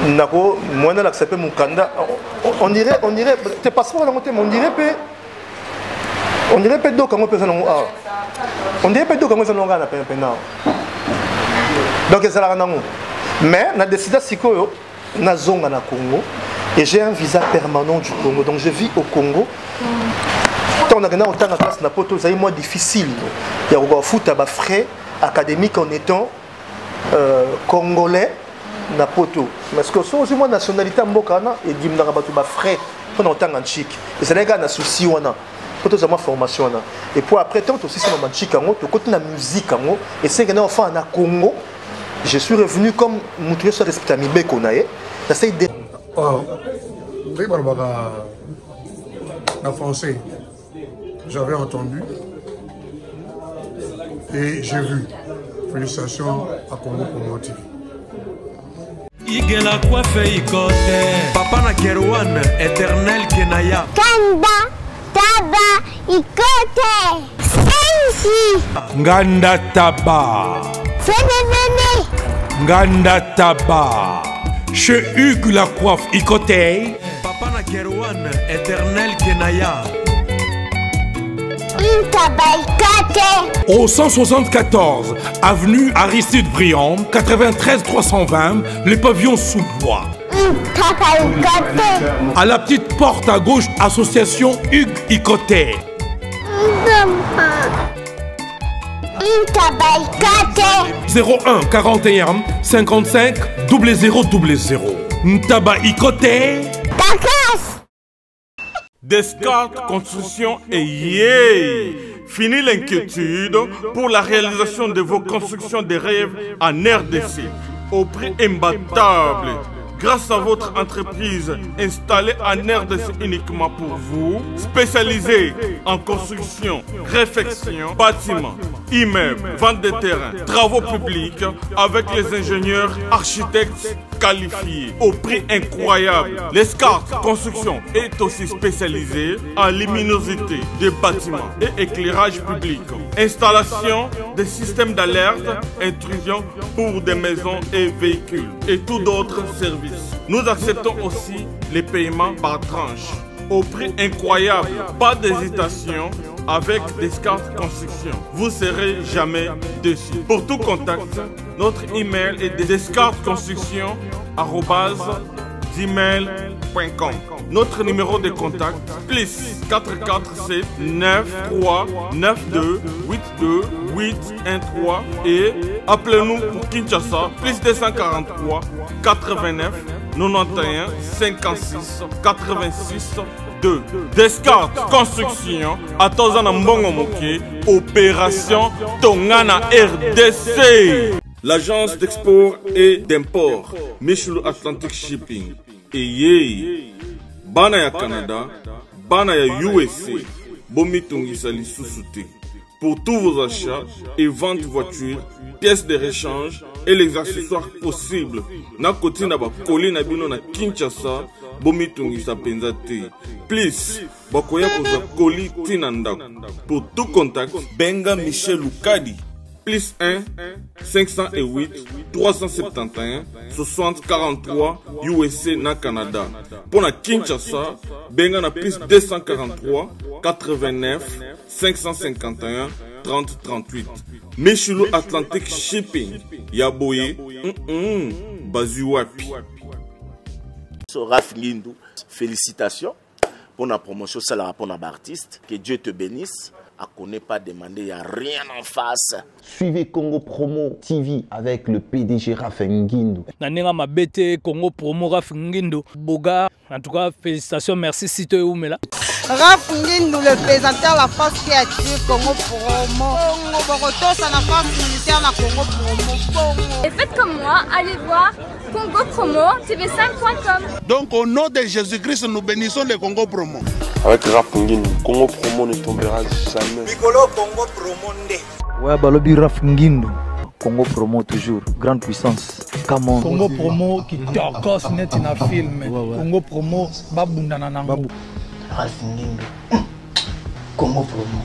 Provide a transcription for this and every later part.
Nako, moi, on a accepté mon candidat. On dirait, tes passeports, on dirait pas d'eau quand on peut faire on dirait pas d'eau quand on peut faire donc c'est là. Mais on a décidé de na zonga na Congo et j'ai un visa permanent du Congo, donc je vis au Congo. Quand on a gagné autant de classe na poto, c'est moins difficile. Il y a eu foot à frais académiques en étant congolais na poto. Parce que c'est aussi moi nationalité mbokana et dim na rabatu ba frais pendant autant en chic. Et c'est les gars na souci wana. Poto c'est ma formation là. Et puis après tant aussi c'est ma chic en to côté na musique en et c'est gagné enfin na Congo. Je suis revenu comme Moutoué sur respectami Bekonae. J'essaie de. Oh, en français, j'avais entendu et j'ai vu. Félicitations à Congo Promo TV. Igela coiffe ikote. Papa na Kerwan, éternel Kenaya. Kanda, taba, ikote. Sensi. Nganda taba. Fénénéné. Nganda taba. Chez Hugues la coiffe ikote. Papa na Kerwan, éternel Kenaya. Au 174 avenue Aristide Briand, 93 320, les pavillons sous bois. À la petite porte à gauche, association Hugues Ikoté. 01 41 55 0000. Ntaba Ikoté. Descartes Construction et yay! Fini l'inquiétude pour la réalisation de vos constructions de rêves en RDC au prix imbattable. Grâce à votre entreprise installée en RDC uniquement pour vous, spécialisée en construction, réfection, bâtiments, immeubles, vente de terrains, travaux publics, avec les ingénieurs architectes qualifiés au prix incroyable. Descartes Construction est aussi spécialisée en luminosité des bâtiments et éclairage public, installation des systèmes d'alerte, intrusion pour des maisons et véhicules et tout d'autres services. Nous acceptons aussi les paiements par tranche au prix incroyable. Pas d'hésitation avec Descartes Construction. Vous ne serez jamais déçus. Pour tout contact, notre email est descartesconstruction@gmail.com. Notre numéro de contact plus 447 93 92 82 813 et appelez-nous pour Kinshasa plus 243 89 91 56 86 2. Descartes Construction à Tozana Mbongo Moké, opération Tongana RDC. L'agence d'export et d'import Michel Atlantic Shipping et yé bana ya Canada, bana ya USA, bomitungisa lisusuté. Pour tous vos achats et ventes de voitures, pièces de rechange et les accessoires possibles. Na koti na ba koli na bino na Kinshasa, bomitungisa penzate. Please, bakoya koza koli tinanda. Pour tout contact, benga Michel Lukadi. Plus 1 508 371 60 43 USA na Canada. Pour la Kinshasa, benga na plus 243 89 551 30 38. Michelo Atlantic Shipping. Yaboye. Bazuapi. Raph Ngindou, félicitations pour la promotion, c'est la pour l'artiste. Que Dieu te bénisse. À connaît pas demander, il n'y a rien en face. Suivez Congo Promo TV avec le PDG Raph Ngindou. Nanenga mabete Congo Promo Raph Ngindou. Boga, en tout cas, félicitations, merci Sito Oumela. Raph Ngindou, le présentateur de la force créative Congo Promo. Boroto, c'est la force militaire de Congo Promo. Et faites comme moi, allez voir Congo Promo, tv5.com. Donc au nom de Jésus-Christ, nous bénissons le Congo Promo. Avec Raph Ngindou, Congo Promo ne tombera jamais. Nicolo Congo Promo ndé. Ouais, balobi Raph Ngindou. Congo Promo toujours, grande puissance. Come on. Congo Promo qui torcos net in a film. Congo Promo babunda na nango. Raph Ngindou. Congo Promo.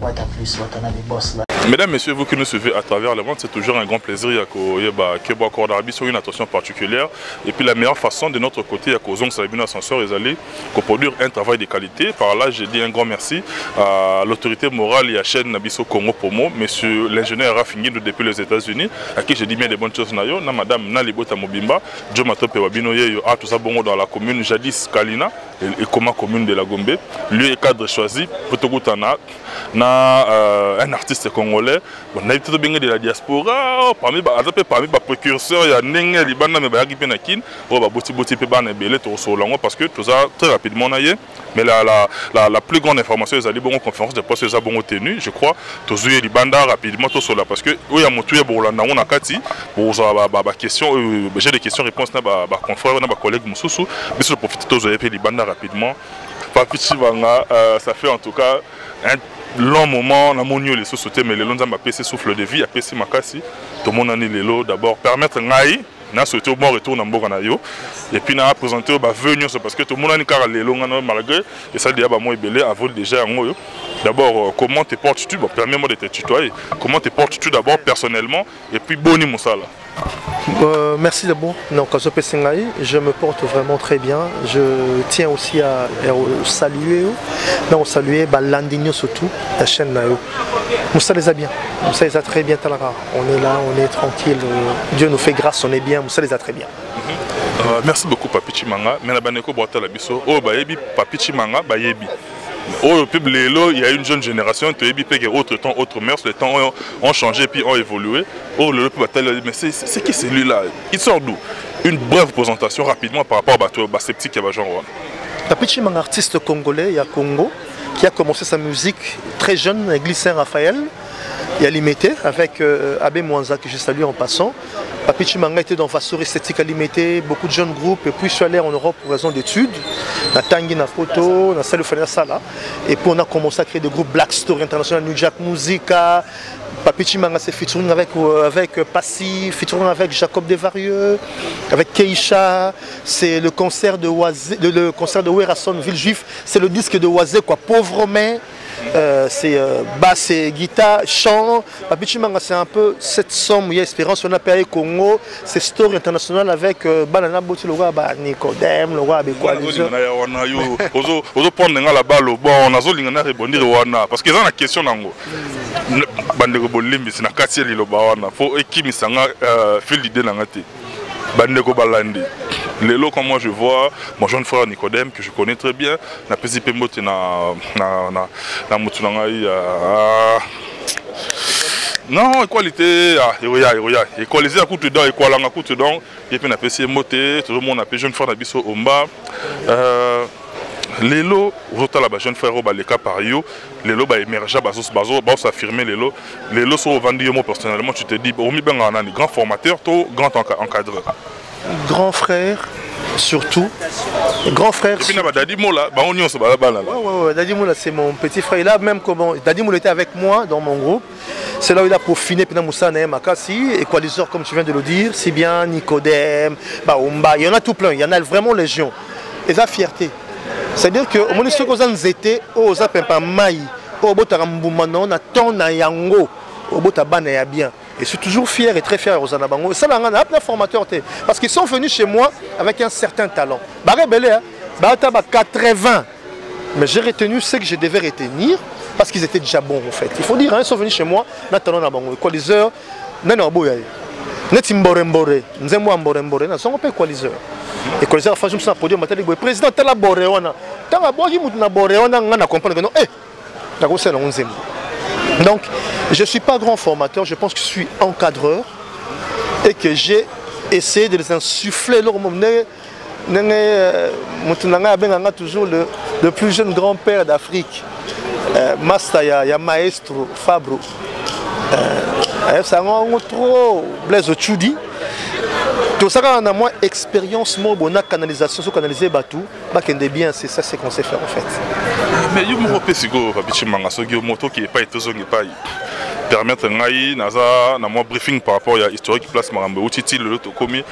What a plus, what another boss là. Mesdames, Messieurs, vous qui nous suivez à travers le monde, c'est toujours un grand plaisir que accorder une attention particulière. Et puis la meilleure façon de notre côté, à cause de ascenseur, est d'aller produire un travail de qualité. Par là, je dis un grand merci à l'autorité morale et à chaîne Nabiso Congo Promo, monsieur l'ingénieur Rafinguindo depuis les États-Unis, à qui je dis bien des bonnes choses. Na madame Nalibota Mobimba, Joe Matope Wabino Yeyo, à tout ça bongo dans la commune, jadis Kalina, et comment commune de la Gombe. Lui est cadre choisi, Potogutana, un artiste congolais. On a été de la diaspora, parmi les précurseurs, il y a Nenge, Libana, mais il y a Penakin, parce que tout ça très rapidement. Mais la plus grande information, c'est la conférence de presse, c'est bon tenue, je crois. Tout ça, Libanda rapidement, tout cela. Parce que, oui, il y a Moutou, on a Kati, j'ai des questions-réponses, confrères, collègues, Moussoussou, mais je profite de ça, Libanda rapidement. Papi Chivanga, ça fait en tout cas un long moment, on a mon les sous-sautés, mais les longs ont passé souffle de vie, a passé ma casse. Tout le monde a les lots d'abord permettre Ngaï, n'a souhaité au bon retour dans Boganayo, et puis n'a présenté au venir parce que tout le monde a car les longs malgré, et ça dit à moi belé à vol déjà en haut. D'abord, comment te portes-tu? Permets-moi de te tutoyer. Comment te portes-tu d'abord personnellement, et puis Boni Moussala. Merci d'abord. Je me porte vraiment très bien. Je tiens aussi à saluer Landinho surtout, la chaîne. Moussa les a bien. Moussa les a très bien. On est là, on est tranquille. Dieu nous fait grâce, on est bien. Moussa les a très bien. Merci beaucoup Papi Chimanga. Mais Papi Chimanga, au public, il y a une jeune génération, autre temps, autre mœurs, les temps ont changé puis ont évolué. Oh, le peuple, mais c'est qui celui-là? Il sort d'où? Une brève présentation rapidement par rapport à Sceptique qui va genre. Papi Chimanga, artiste congolais, il y a Congo, qui a commencé sa musique très jeune à l'église Saint-Raphaël. Il y a Limité avec Abbé Mwanza que je salue en passant. Papi Chimanga était dans Vasseur Esthétique à Limité, beaucoup de jeunes groupes. Et puis je suis allé en Europe pour raison d'études. Na Tanguy, na Poto, na Salufania Sala. Et puis on a commencé à créer des groupes Black Story International, New Jack Musica. Papi Chimanga s'est featuring avec Passy, featuring avec Jacob Desvarieux, avec Keisha. C'est le concert de Oazé, le concert de Werason, Villejuif. C'est le disque de Oazé, quoi, Pauvre Romain. C'est basse et guitare, chant. Papi Chimanga, c'est un peu cette somme, il y a Espérance, on a payé Congo, c'est Story International avec Banana Boti, le roi Nicodème, le roi Abekwa. Parce que c'est une question. Bandeko Bolimbi, c'est une question de l'Obawana. Il faut équiper fil d'idée dans la tête. Bandeko Balandi. Lélo, comme moi je vois, mon jeune frère Nicodème, que je connais très bien, n'a pas zipé moté na mutunangai. Non, équalité, équaliser à coup de dents, équaler à coup de dents, et puis n'a pas essayé moté, tout le monde a fait jeune frère Nabiso Omba. Lélo, vous avez la jeune frère Obaleka par yo, Lélo va émerger, va s'affirmer Lélo. Lélo sont vendus moi personnellement, tu te dis, grand formateur, grand encadreur. Grand frère, surtout. Grand frère. Et puis Dadi Mola, Dadi Mola, c'est mon petit frère. Là, même comment Dadi Mola était avec moi dans mon groupe. C'est là où il a peaufiné Pina Moussa Naem Makassi, équaliseur comme tu viens de le dire, si bien Nicodème, Baumba, il y en a tout plein, il y en a vraiment légion. Et la fierté. C'est-à-dire que au moins ceux qui ont été aux apempa mai, au botarambumano, na ton na yango, au botabana ya bien. Et je suis toujours fier et très fier aux Anabango. Ça, c'est un formateur. Parce qu'ils sont venus chez moi avec un certain talent. Baré Belé, 80. Mais j'ai retenu ce que je devais retenir parce qu'ils étaient déjà bons en fait. Il faut dire, ils sont venus chez moi, talent Nabango. Équaliseur, Nanaboyaye. Netimborembore, Nzembo Mborembore, nous sommes pas équaliseurs. Équaliseur, je me suis applaudi, je me président de la Boréona. Tant que je suis na Boréona, on comprend que non, c'est le 11e. Donc, je ne suis pas grand formateur, je pense que je suis encadreur et que j'ai essayé de les insuffler leur moment. Toujours le plus jeune grand-père d'Afrique, Mastaya, Maestro Fabro. Ça m'a trop Blaise Tchoudi. Tout ça, on a moins expérience, bonne canalisation, sur canaliser Batou, bien, c'est ça qu'on sait faire en fait. Mais il y a un peu de Papi Chimanga, qui n'est pas été permettre un briefing par rapport à l'historique place Marambe, où Titi le Tokomi.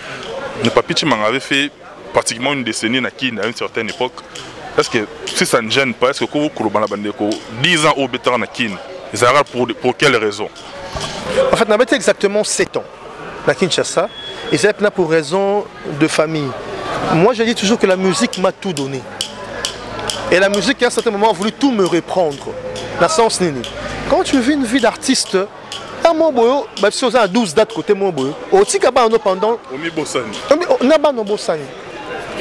Le Papi Chimanga avait fait pratiquement une décennie à une certaine époque. Est-ce que si ça ne gêne pas, est-ce que vous avez 10 ans au bétar na Kin, pour quelles raisons? En fait, on avait exactement 7 ans à Kinshasa. Et c'est pour raison de famille. Moi, je dis toujours que la musique m'a tout donné. Et la musique, à un certain moment, a voulu tout me reprendre. Dans le sens nini. Quand tu vis une vie d'artiste, à mon boyo, si on a 12 dates côté mon boyo, au Tikaba, on a pendant. Omi Bossani. On a pas de Bossani.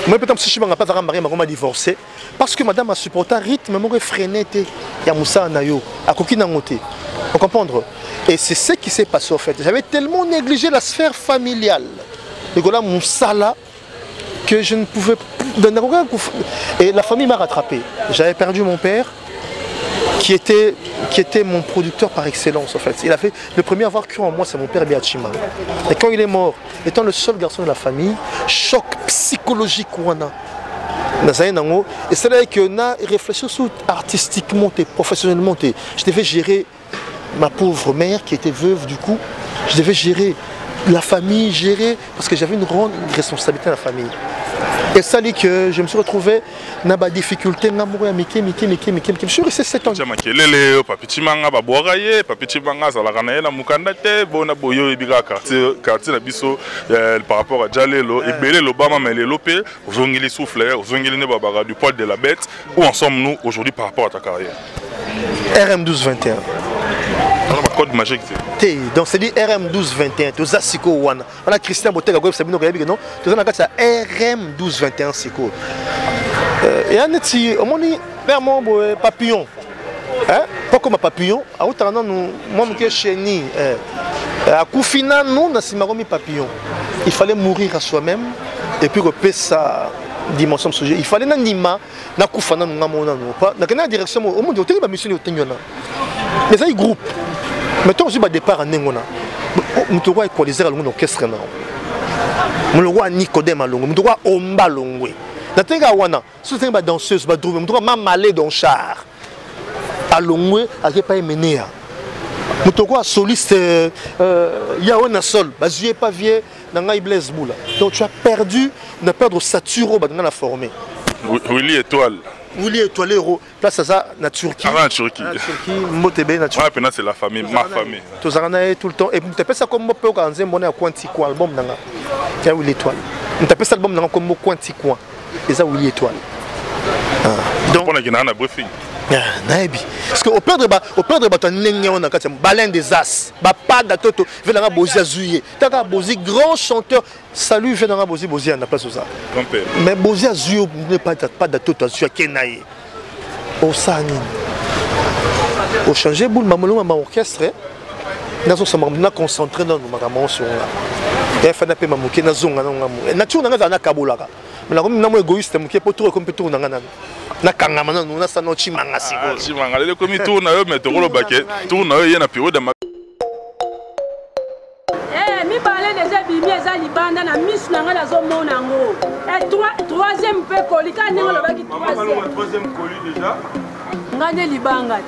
Moi, peut-être si je ne suis pas marié, je suis divorcé. Parce que madame a supporté un rythme, je freiné. Il y a Moussa Nayo, à Kokina Ngote. Vous comprenez? Et c'est ce qui s'est passé en fait. J'avais tellement négligé la sphère familiale. Et voilà mon sala que je ne pouvais plus. Et la famille m'a rattrapé. J'avais perdu mon père, qui était mon producteur par excellence en fait. Il a fait le premier à avoir cru en moi, c'est mon père Biachima. Et quand il est mort, étant le seul garçon de la famille, choc psychologique ouana. Et c'est là que na réfléchi artistiquement et professionnellement. Je devais gérer ma pauvre mère qui était veuve du coup. Je devais gérer la famille, parce que j'avais une grande responsabilité dans la famille. Et ça dit que je me suis retrouvé dans des difficultés. Je suis resté 7 ans. Par rapport à Jalelo, et l'Obama, mais les Lopé, vous avez les souffleurs, vous avez les babara du poil de la bête. Où en sommes-nous aujourd'hui par rapport à ta carrière? RM1221. Code magique. Donc c'est dit RM1221. Tu as Siko Wana. On a Christian Bottega Gob Sabino Gabi non. Tu as RM1221 Siko. Et un petit, on dit vraiment papillon. Hein? Pas comme un papillon. À autant nous, moi je suis chéni. À Koufina nous, on a simaromi papillon. Il fallait mourir à soi-même et puis repérer sa dimension de sujet. Il fallait n'anima na Koufana nous n'amona nous pas. Dans quelle direction au monde au mission au Tengona. Mais ça il groupe. Mettons aussi au départ à Nengona. Nous devons équaliser l'orchestre. Nous devons Nicodème à Longo. Nous devons Omba Longo. Nous devons si vous êtes danseuse, nous devons m'aller dans le char. À Longo, à ne pas mener. Nous devons soliste. Il y a un sol. Je n'ai pas vu. Donc tu as perdu. On a perdu Saturo dans la formée. Willy Étoile. Willy Étoile, place à ça, en Turquie. Ah, en Turquie. Motebe, en Turquie. Ouais, c'est la famille, ma famille. Tu as tout le temps. Et tu as fait ça comme moi, quand j'ai mon Quantico album. Tu as Willy Étoile. Tu as fait ça album comme Quantico. Et ça, Willy Étoile. Donc, on a un briefing. Parce qu'au père de on a baleine des as, pas d'atoto, venant Bozia Zouye. T'as Bozi grand chanteur, salut venant Bozia à la place de ça. Mais Bozia Zouye n'est pas d'atoto sur Kenaye. Au Sani. Au changer boule mamolo ma orchestre. Nous sommes concentrés dans nos magamons sur là. Et fait n'appelle mamouké na zonga na nature na kabulaka. Mais la comme égoïste mouké pour tout comme tout na nakanga mana nous na sano chimanga siko. Chimanga le comme tout na yo mettre le baquet, tout na yo y na période de mi parler déjà bimi eza libanda na miss na nga zo mona ngo. Et troisième pe kolika ninga lo baki troisième colis déjà. Ngane libanga.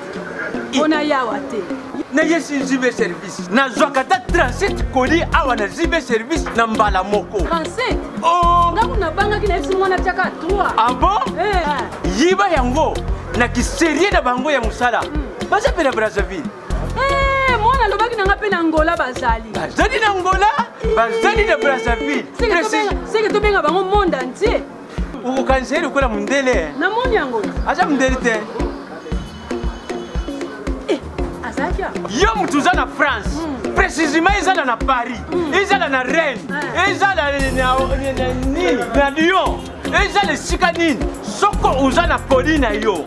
Ona yawa te. Na yesi zibe service na zwakata transit colis awa na zibe service na mbala moko. Transit? Oh, ngakuna banga kina esi mwana chaka 3. Ah bon? Yiba yango na kiserie na bango ya musala. Basa pena Brazzaville. Mwana lobaki nanga pe na Angola bazali. Bazali na Angola? Bazali na Brazzaville. C'est que to benga bango monde entier. Uko kanseri kola mundele. Na moni yango. Acha mundele te. Yo mutuza na France, précisément ils sont na Paris, ils sont na Rennes, ils sont na Lyon, ils sont na Sikanine, soko uza na Pauline yo.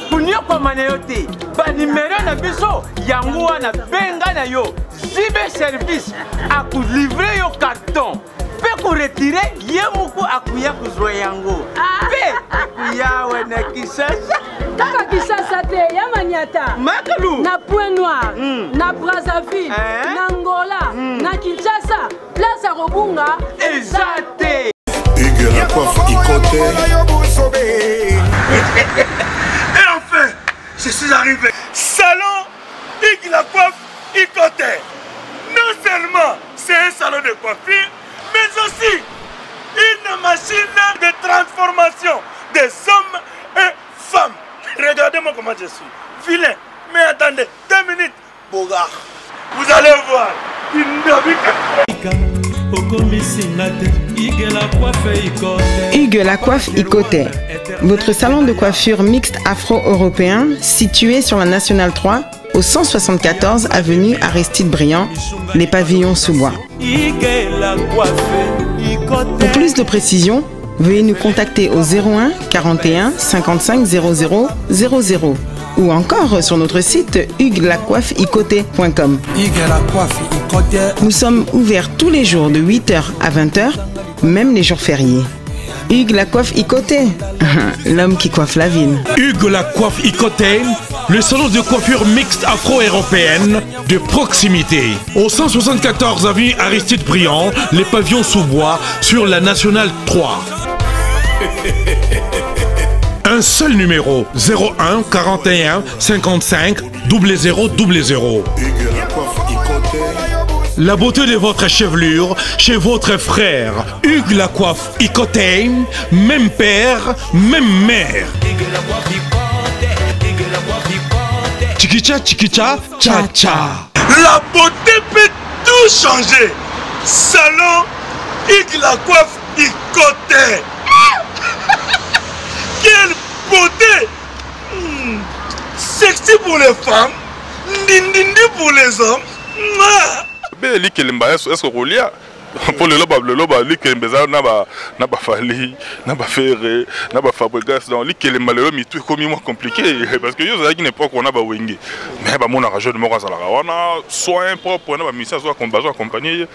Kunyo kwa maneyote, ba numéro na biso yango na benga na yo, zibe service a ku livrer yo carton. Pe ku retirer yemuko akuya kuzwa yango. Pe akuya wana Kisasa. Kaka Kisasa te ya Maniata. Makalu. Na Point Noir, na Brazzaville, na Angola, na Kinshasa, place à Robunga, ezate. Hugues la coiffe Ikoté. Et enfin, je suis arrivé. Salon Hugues la coiffe Ikoté. Non seulement c'est un salon de coiffure, mais aussi une machine de transformation des hommes et femmes. Regardez-moi comment je suis. Vilain. Mais attendez, 2 minutes. Bogart. Vous allez voir. Hugues la coiffe Icoté, votre salon de coiffure mixte afro-européen situé sur la Nationale 3 au 174 avenue Aristide Briand, les pavillons sous bois. Pour plus de précisions, veuillez nous contacter au 01 41 55 00 00 ou encore sur notre site huguelacoiffeicoté.com. Nous sommes ouverts tous les jours de 8h à 20h, même les jours fériés. Hugues la coiffe Icoté, l'homme qui coiffe la ville. Hugues la coiffe Icoté, le salon de coiffure mixte afro-européenne de proximité. Au 174 avenue Aristide Briand, les pavillons sous bois sur la Nationale 3. Un seul numéro, 01 41 55 00 00. La beauté de votre chevelure chez votre frère. Hugues la coiffe Icoté, même père, même mère. Chikicha, chikicha, cha cha. La beauté peut tout changer. Salon Hugues la coiffe Icoté. Quelle beauté! Sexy pour les femmes, ndindindi pour les hommes. Mais li kelemba est-ce que Rolia pour le loba li kelemba na ba fali na ba ferre na ba fabrigas donc li kelemba le mi tout comme moins compliqué parce que yo za qui n'époque on a ba wenge mais ba mon arrangeur de mora za la on a soin propre na ba mission soit combattant accompagner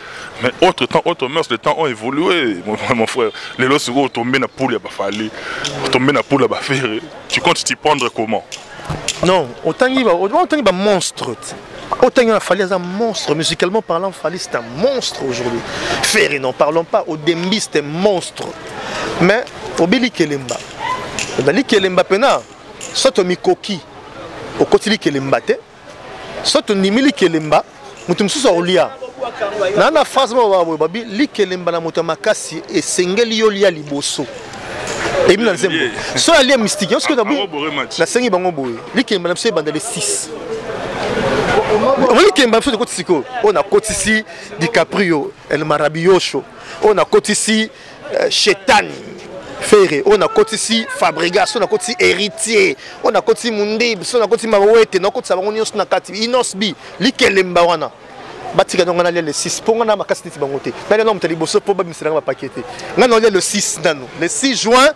mais autre temps autre mœurs les temps ont évolué mon frère les lots sur tomber na poule ba fali tomber na poule ba ferre tu comptes t'y prendre comment? Non, autant il va monstre. Autant il a fallu un monstre, musicalement parlant, Fali c'est un monstre aujourd'hui. Ferré, n'en parlons pas, au Dembi c'est un monstre. Mais, au Bili Kelemba, dans li Kelemba pena, soit au Mikoki, au Kotili Kelemba te, soit au Nimili Kelemba, mutum sous au Lia. Dans la phase où babi, li Kelemba na mutamakasi et sengeli yolia liboso. Et bien, soit allié mystique, parce que d'abord, la sengi bango boy, li Kelemba na c'est bandé 6. On a Kotisi DiCaprio, El Marabiocho, on a Kotisi Chetan Ferré, on a Kotisi Fabregas, on a Kotisi Héritier, on a Kotisi Mundib, on a Kotisi Mawete, on a Kotisi Savonios Nakati, Inosbi, Likelemba wana. Batika donc on a le 6 pour on a ma casse bangoté. Là non, tali bosso pour babim sera paqueté. Là on a le 6 nano. Le 6 juin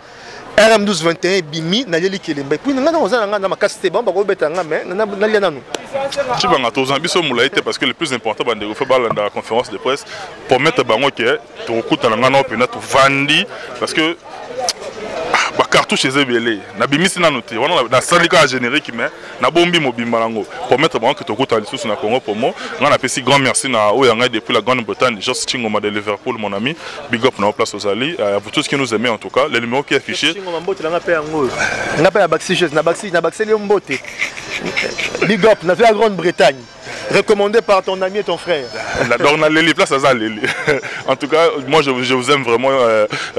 RM1221 bimi na yeli kelemba. Puis nga on a ma casse bon ba ko betanga mais na lia nano. Tu vas ngata ozambiso mulaite parce que le plus important bande ko fa dans la conférence de presse pour mettre bango que to kuta nga na opena to vandi parce que ba cartouche ezebele na bimisi na noté wana na salika générique mais na bombi mobimba nango pour mettre bango que to kuta lisusu na Congo Promo nga na pesi grand merci na oyanga depuis la Grande-Bretagne Just Chingoma de Liverpool mon ami big up na place aux Ali vous tous qui nous aimez en tout cas le numéro qui est affiché nga pa ya Baxi na Baxi le mbote big up na la Grande-Bretagne recommandé par ton ami et ton frère. En tout cas, moi je vous aime vraiment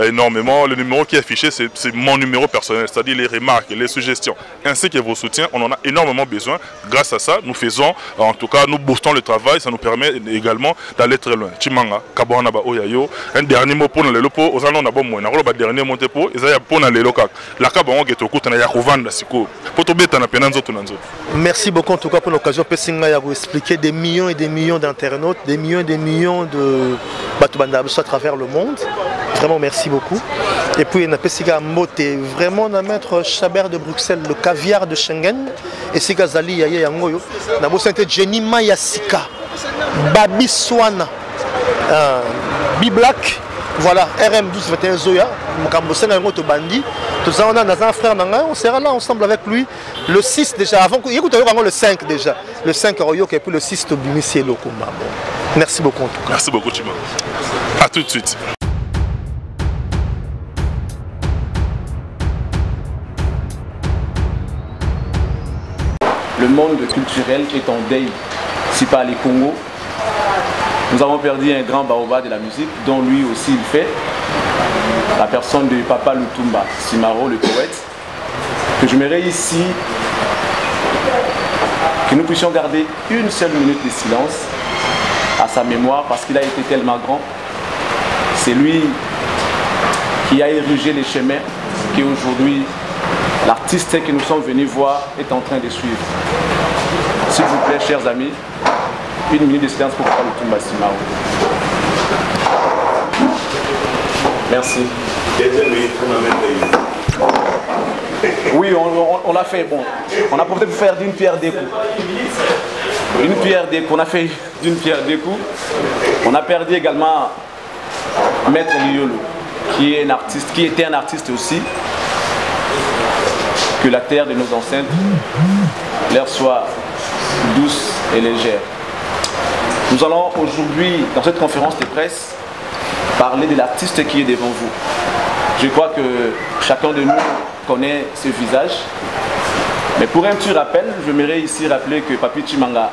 énormément. Le numéro qui est affiché, c'est mon numéro personnel, c'est-à-dire les remarques, les suggestions, ainsi que vos soutiens. On en a énormément besoin. Grâce à ça, nous faisons, en tout cas, nous boostons le travail. Ça nous permet également d'aller très loin. Chimanga, Kabouanaba Oyayo. Un dernier mot pour le lopo. Aux allons d'abord moi. Un dernier mot pour ils aient pour les locaux. La Kabouan qui est au coup de Yakouvanda Siko. Pour tomber dans la pénanzo Tunanzo. Merci beaucoup en tout cas pour l'occasion. Pessinga Yago expliquer des millions et des millions d'internautes, des millions de Batubanda à travers le monde. Vraiment merci beaucoup. Et puis on a Pessiga Moté, vraiment on a maître Chabert de Bruxelles, le caviar de Schengen, et Siga Zali Yaye Yangoyo, on a beau Jenny Mayasika, Babi Swana, B-Black, voilà, RM1221 Zoya, Mokambosena Yangoto Bandi. Tout ça on a un frère Nanga, on sera là ensemble avec lui le 6 déjà, avant écoute le 5 déjà, le 5 Royok et puis le 6 Tobimi Cielo Komba. Merci beaucoup en tout cas. Merci beaucoup Chima. A tout de suite. Le monde culturel est en deuil. Si par les Congo, nous avons perdu un grand baobab de la musique, dont lui aussi il fait, la personne de Papa Lutumba Simaro, le poète, que j'aimerais ici que nous puissions garder une seule minute de silence à sa mémoire parce qu'il a été tellement grand. C'est lui qui a érigé les chemins qu'aujourd'hui l'artiste que nous sommes venus voir est en train de suivre. S'il vous plaît, chers amis, 1 minute de silence pour Papa Lutumba Simaro. Merci. Oui, on l'a fait. Bon, on a profité pour faire d'une pierre deux coups. Une pierre deux coups. On a fait d'une pierre deux coups. On a perdu également Maître Liolo, qui est un artiste, qui était un artiste aussi. Que la terre de nos ancêtres leur soit douce et légère. Nous allons aujourd'hui, dans cette conférence de presse, parler de l'artiste qui est devant vous. Je crois que chacun de nous connaît ce visage. Mais pour un petit rappel, je m'aimerais ici rappeler que Papi Chimanga,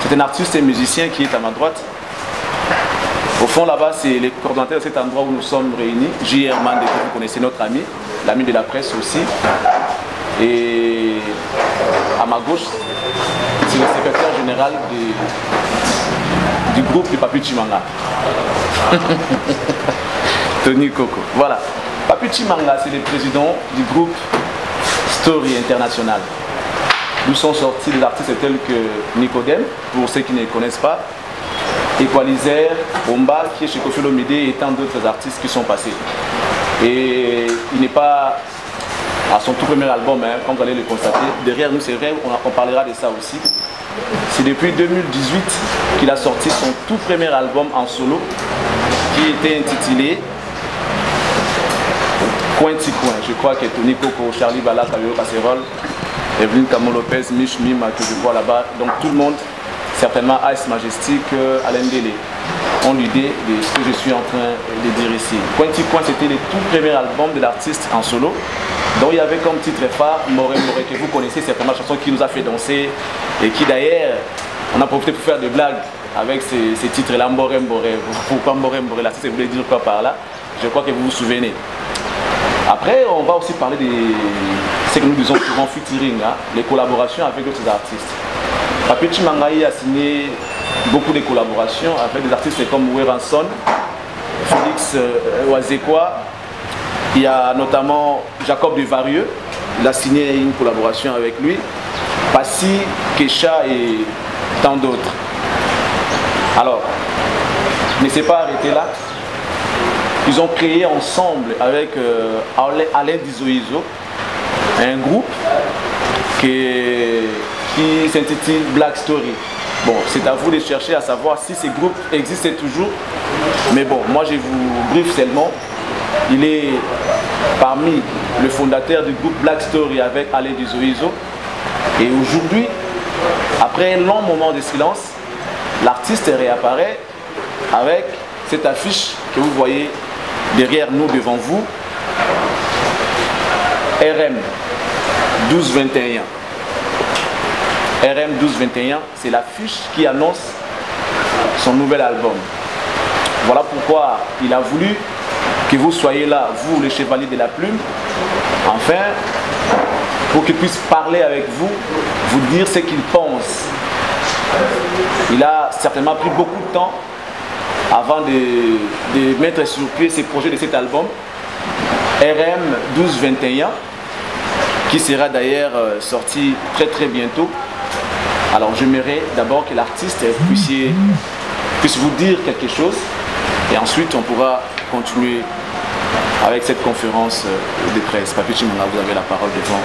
c'est un artiste et musicien qui est à ma droite. Au fond, là-bas, c'est le coordonnateur de cet endroit où nous sommes réunis. J.R. Mande, que vous connaissez, notre ami, l'ami de la presse aussi. Et à ma gauche, c'est le secrétaire général du groupe de Papi Chimanga. Tony Coco. Voilà. Papi Chimanga, c'est le président du groupe Story International. Nous sont sortis des artistes tels que Nicodème, pour ceux qui ne connaissent pas, Equalizer, Omba, qui est chez Koffi Olomide et tant d'autres artistes qui sont passés. Et il n'est pas à son tout premier album, hein, comme vous allez le constater. Derrière nous, c'est vrai, on parlera de ça aussi. C'est depuis 2018 qu'il a sorti son tout premier album en solo, qui était intitulé Coin Ti Coin. Je crois que Tony Coco, Charlie Bala, Cabello Casserole, Evelyne Camo Lopez, Mich Mima, que je vois là-bas. Donc tout le monde, certainement Ice Majestic, Alain Délé, ont l'idée de ce que je suis en train de dire ici. Coin Ti Coin, c'était le tout premier album de l'artiste en solo, dont il y avait comme titre phare Moré Moré, que vous connaissez certainement, la chanson qui nous a fait danser et qui d'ailleurs, on a profité pour faire des blagues avec ces titres-là, Moré Moré. Pourquoi Moré Moré? Là, ça voulait dire quoi par là? Je crois que vous vous souvenez. Après, on va aussi parler de ce que nous disons souvent featuring, hein, les collaborations avec d'autres artistes. Papi Chimanga a signé beaucoup de collaborations avec des artistes comme Weranson, Félix Oazekwa. Il y a notamment Jacob de Varieux, il a signé une collaboration avec lui, Passy, Kesha et tant d'autres. Alors, ne s'est pas arrêté là. Ils ont créé ensemble avec Alain Dizoizo un groupe qui s'intitule Black Story. Bon, c'est à vous de chercher à savoir si ces groupes existent toujours. Mais bon, moi je vous briefe seulement. Il est parmi le fondateur du groupe Black Story avec Alain Dizoizo. Et aujourd'hui, après un long moment de silence, l'artiste réapparaît avec cette affiche que vous voyez derrière nous, devant vous. RM 1221. RM 1221, c'est l'affiche qui annonce son nouvel album. Voilà pourquoi il a voulu que vous soyez là, vous les chevaliers de la plume, enfin, pour qu'il puisse parler avec vous, vous dire ce qu'il pense. Il a certainement pris beaucoup de temps avant de mettre sur pied ces projets de cet album, RM 1221, qui sera d'ailleurs sorti très très bientôt. Alors j'aimerais d'abord que l'artiste puisse vous dire quelque chose et ensuite on pourra continuer avec cette conférence de presse. Papi Chimanga, vous avez la parole devant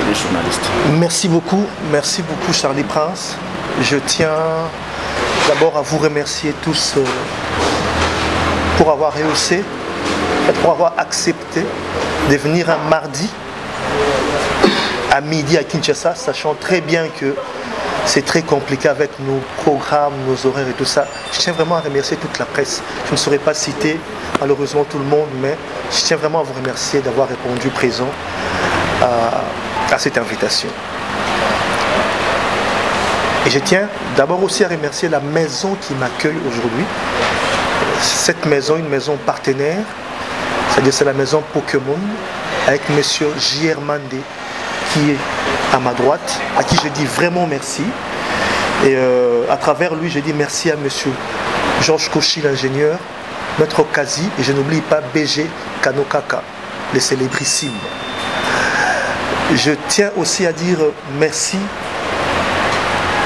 les journalistes. Merci beaucoup Charlie Prince. Je tiens d'abord à vous remercier tous pour avoir rehaussé, pour avoir accepté de venir un mardi à midi à Kinshasa, sachant très bien que c'est très compliqué avec nos programmes, nos horaires et tout ça. Je tiens vraiment à remercier toute la presse. Je ne saurais pas citer malheureusement tout le monde, mais je tiens vraiment à vous remercier d'avoir répondu présent à cette invitation. Et je tiens d'abord aussi à remercier la maison qui m'accueille aujourd'hui. Cette maison, une maison partenaire, c'est-à-dire c'est la maison Pokémon, avec M. J.R. Mande, qui est à ma droite, à qui je dis vraiment merci. Et à travers lui, j'ai dit merci à monsieur Georges Cauchy, l'ingénieur, Maître Kazi, et je n'oublie pas BG Kanokaka, les célébrissimes. Je tiens aussi à dire merci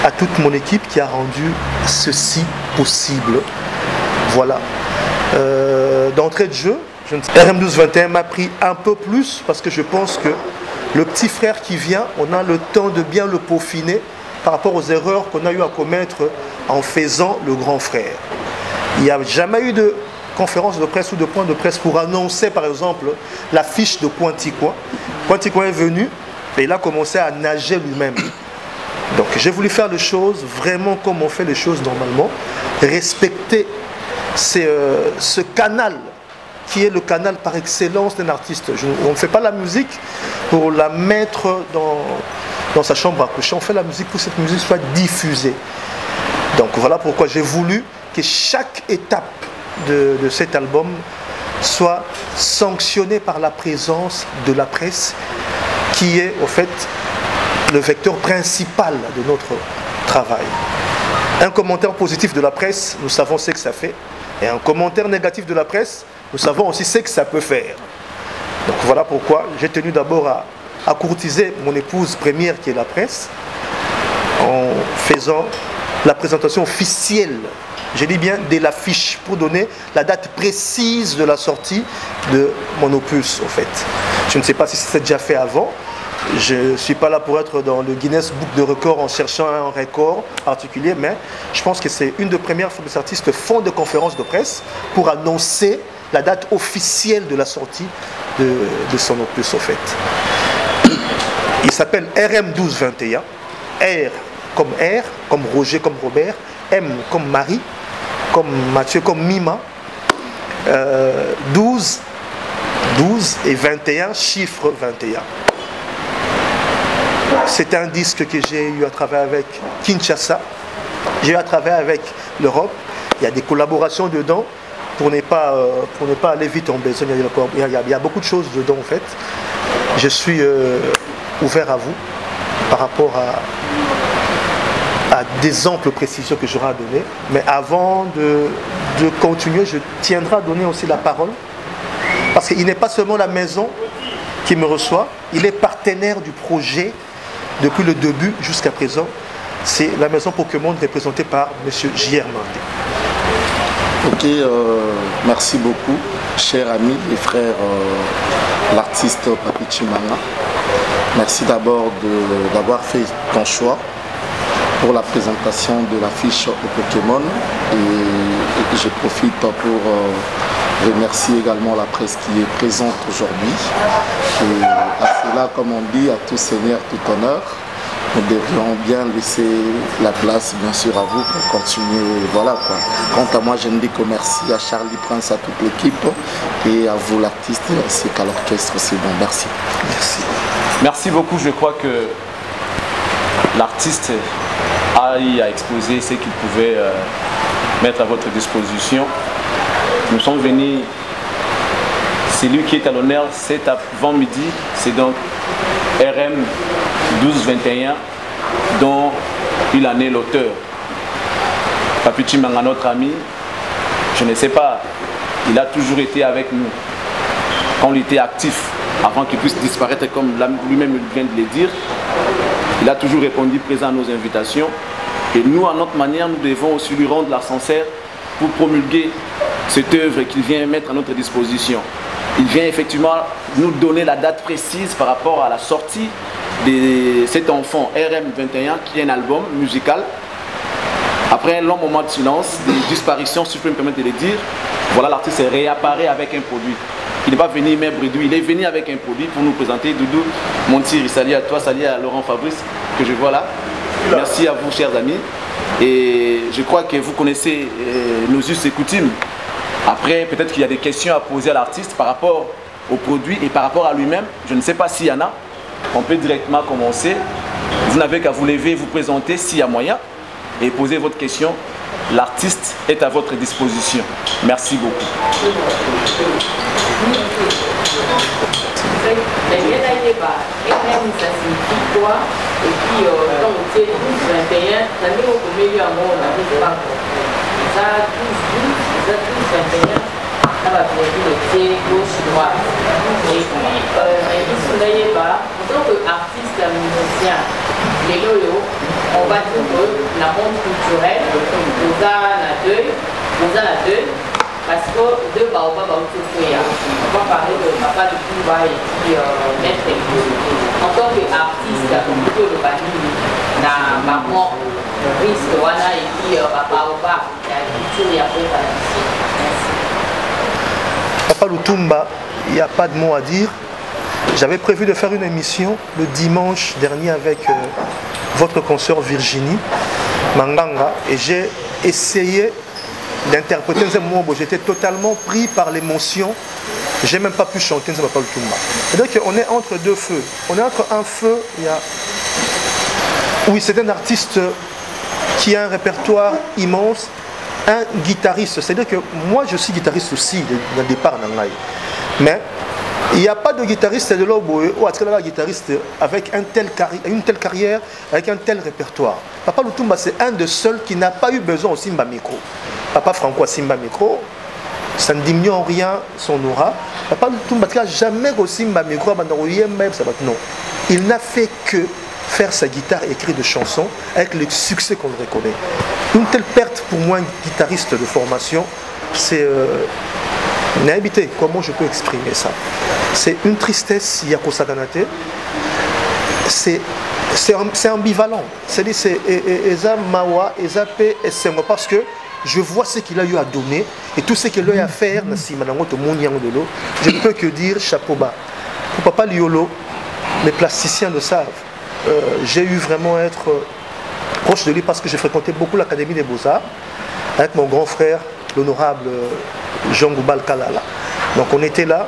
à toute mon équipe qui a rendu ceci possible. Voilà. D'entrée de jeu, RM1221 m'a pris un peu plus parce que je pense que le petit frère qui vient, on a le temps de bien le peaufiner par rapport aux erreurs qu'on a eu à commettre en faisant le grand frère. Il n'y a jamais eu de conférence de presse ou de point de presse pour annoncer par exemple l'affiche de Pointicoin. Pointicoin est venu et il a commencé à nager lui-même. Donc j'ai voulu faire les choses vraiment comme on fait les choses normalement, respecter ce canal qui est le canal par excellence d'un artiste. On ne fait pas la musique pour la mettre dans sa chambre à coucher, on fait la musique pour que cette musique soit diffusée. Donc voilà pourquoi j'ai voulu que chaque étape de cet album soit sanctionnée par la présence de la presse qui est au fait le vecteur principal de notre travail. Un commentaire positif de la presse, nous savons ce que ça fait, et un commentaire négatif de la presse, nous savons aussi ce que ça peut faire. Donc voilà pourquoi j'ai tenu d'abord à courtiser mon épouse première qui est la presse, en faisant la présentation officielle, je dis bien de l'affiche, pour donner la date précise de la sortie de mon opus en fait. Je ne sais pas si c'était déjà fait avant. Je ne suis pas là pour être dans le Guinness Book de records en cherchant un record particulier, mais je pense que c'est une des premières fois que les artistes font des conférences de presse pour annoncer la date officielle de la sortie de son opus en fait. Il s'appelle RM1221, R comme R, comme Roger, comme Robert, M comme Marie, comme Mathieu, comme Mima, 12 et 21, chiffre 21. C'est un disque que j'ai eu à travailler avec Kinshasa, j'ai eu à travailler avec l'Europe. Il y a des collaborations dedans pour ne pas aller vite en besogne. Il y a beaucoup de choses dedans en fait. Je suis ouvert à vous par rapport à des amples précisions que j'aurai à donner. Mais avant de continuer, je tiendrai à donner aussi la parole. Parce qu'il n'est pas seulement la maison qui me reçoit, il est partenaire du projet depuis le début jusqu'à présent. C'est la maison Pokémon représentée par M. J.R. Mandé. Ok, merci beaucoup, chers amis et frères, l'artiste Papi Chimanga. Merci d'abord d'avoir fait ton choix pour la présentation de l'affiche au Pokémon. Et je profite pour remercier également la presse qui est présente aujourd'hui. Et à cela, comme on dit, à tout seigneur, tout honneur, nous devrions bien laisser la place, bien sûr, à vous pour continuer. Voilà quoi. Quant à moi, je ne dis que merci à Charlie Prince, à toute l'équipe, et à vous, l'artiste, ainsi qu'à l'orchestre. C'est bon, merci. Merci. Merci beaucoup. Je crois que l'artiste a exposé ce qu'il pouvait mettre à votre disposition. Nous sommes venus, c'est lui qui est à l'honneur cet avant-midi, c'est donc RM 1221 dont il en est l'auteur. Papi Chimanga, notre ami, je ne sais pas, il a toujours été avec nous. Quand il était actif, avant qu'il puisse disparaître comme lui-même vient de le dire, il a toujours répondu présent à nos invitations. Et nous, à notre manière, nous devons aussi lui rendre l'ascenseur pour promulguer cette œuvre qu'il vient mettre à notre disposition. Il vient effectivement nous donner la date précise par rapport à la sortie de cet enfant RM21 qui est un album musical. Après un long moment de silence, de disparition, si je peux me permettre de le dire, voilà, l'artiste réapparaît avec un produit. Il n'est pas venu même réduit, il est venu avec un produit pour nous présenter. Doudou, Montir, salut à toi, salut à Laurent Fabrice que je vois là. Merci à vous, chers amis. Et je crois que vous connaissez nos us et coutumes. Après, peut-être qu'il y a des questions à poser à l'artiste par rapport au produit et par rapport à lui-même. Je ne sais pas s'il y en a. On peut directement commencer. Vous n'avez qu'à vous lever, vous présenter s'il y a moyen et poser votre question. L'artiste est à votre disposition. Merci beaucoup. bien d'aller bas. MM, ça signifie quoi? Et puis, quand on tient 12-21, ça met au milieu à moi, on n'arrive pas encore. Ça, 12-12, ça 12-21, ça va faire le pied gauche-droite. Et puis, d'aller bas, en tant qu'artiste musicien, les loyaux, on va dire que la monde culturelle, vous a la deux, parce que deux baobabs on va parler de Papa de Touba et puis Maître en tant qu'artiste, plutôt le banni, na maman, risque, voilà, et puis baobab, il y a la culture, il y a la musique. Papa Lutumba, il n'y a pas de mots à dire. J'avais prévu de faire une émission le dimanche dernier avec votre consoeur Virginie Manganga et j'ai essayé d'interpréter un mot. J'étais totalement pris par l'émotion. J'ai même pas pu chanter Papa Lutumba. C'est-à-dire qu'on est entre deux feux. On est entre un feu, il y a... Oui, c'est un artiste qui a un répertoire immense, un guitariste. C'est-à-dire que moi, je suis guitariste aussi, au départ, mais il n'y a pas de guitariste de l'Oboé ou un guitariste avec une telle carrière, avec un tel répertoire. Papa Lutumba, c'est un des seuls qui n'a pas eu besoin au Simba Micro. Papa Franco a Simba Micro, ça ne diminue en rien son aura. Papa Lutumba n'a jamais au Simba Micro, non. Il n'a fait que faire sa guitare et écrire des chansons avec le succès qu'on le reconnaît. Une telle perte pour moi, un guitariste de formation, c'est... N'habité, comment je peux exprimer ça? C'est une tristesse, Yakosaganate. C'est ambivalent. C'est-à-dire, c'est Eza Mawa, Eza P, parce que je vois ce qu'il a eu à donner et tout ce qu'il a eu à faire. Je ne peux que dire chapeau bas. Pour Papa Liolo, les plasticiens le savent. J'ai eu vraiment à être proche de lui parce que j'ai fréquenté beaucoup l'Académie des Beaux-Arts avec mon grand frère, l'honorable Jean Goubal Kalala. Donc on était là,